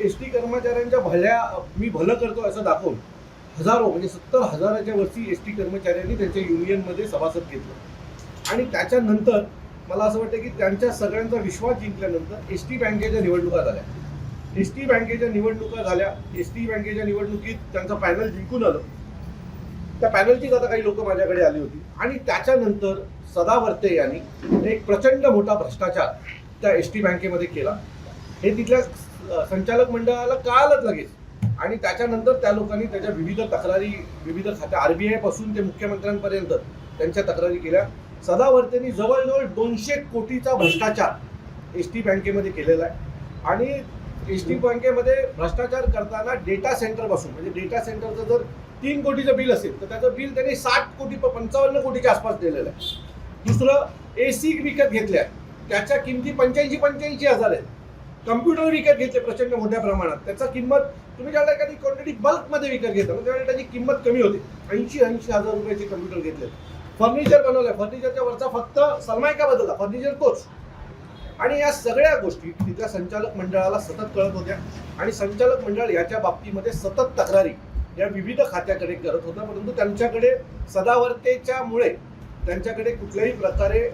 S T कर्मचाऱ्यांच्या मी भलं करतो असं दाखवून हजारो म्हणजे 70,000च्या वरती एस टी कर्मचाऱ्यांनी त्यांच्या युनियनमध्ये सभासद घेतलं. आणि त्याच्यानंतर मला असं वाटतं की त्यांच्या सगळ्यांचा विश्वास जिंकल्यानंतर एस टी बँकेच्या निवडणुका झाल्या. एस टी बँकेच्या निवडणुका झाल्या. एस टी बँकेच्या निवडणुकीत त्यांचं पॅनल जिंकून आलं. त्या पॅनलचीच आता काही लोक माझ्याकडे आली होती. आणि त्याच्यानंतर सदावर्ते यांनी एक प्रचंड मोठा भ्रष्टाचार त्या एस टी बँकेमध्ये केला. हे तिथल्या संचालक मंडळाला कळालंच लगेच. आणि त्याच्यानंतर त्या लोकांनी त्याच्या विविध तक्रारी, विविध खात्या, RBI पासून ते मुख्यमंत्र्यांपर्यंत त्यांच्या तक्रारी केल्या. सदावर्तेंनी जवळजवळ 200 कोटीचा भ्रष्टाचार एस टी बँकेमध्ये केलेला आहे. आणि एस टी बँकेमध्ये भ्रष्टाचार करताना डेटा सेंटरपासून, म्हणजे डेटा सेंटरचं जर 3 कोटीचं बिल असेल तर त्याचं बिल त्यांनी 60 कोटी 55 कोटीच्या आसपास दिलेलं आहे. दुसरं, AC विकत घेतल्या, त्याच्या किमती 85 हजार आहेत. कम्प्युटर विकत घेतले प्रचंड मोठ्या प्रमाणात, त्याचा किंमत तुम्ही ज्यावेळेला एखादी क्वांटिटी बल्कमध्ये विकत घेता त्यावेळेला त्याची किंमत कमी होते. 80 हजार रुपयाचे कम्प्युटर घेतले. फर्निचर बनवलंय, फर्निचरच्या वरचा फक्त सनमायका बदलला, फर्निचर तोच. आणि या सगळ्या गोष्टी तिथल्या संचालक मंडळाला सतत कळत होत्या. आणि संचालक मंडळ याच्या बाबतीमध्ये सतत तक्रारी या विविध खात्याकडे करत होता. परंतु त्यांच्याकडे सदावर्तेच्यामुळे त्यांच्याकडे कुठल्याही प्रकारे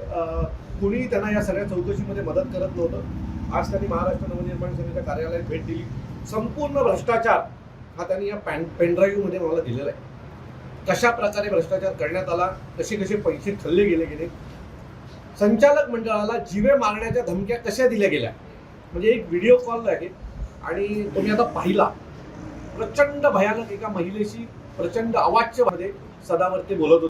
कुणी त्यांना या सगळ्या चौकशीमध्ये मदत करत नव्हतं. आज त्यांनी महाराष्ट्र नवनिर्माण सेनेच्या कार्यालयात भेट दिली. संपूर्ण भ्रष्टाचार हा त्यांनी या पेनड्राईव्हमध्ये मला दिलेला आहे. कशा प्रकारे भ्रष्टाचार करण्यात आला, कसे कसे पैसे खाल्ले गेले, संचालक मंडळाला जीवे मारण्याच्या धमक्या कशा दिल्या गेल्या, म्हणजे एक व्हिडिओ कॉल आहे आणि तुम्ही आता पाहिला. प्रचंड भयानक एका महिलेशी प्रचंड अवाच्यमध्ये सदावर्ते बोलत होते.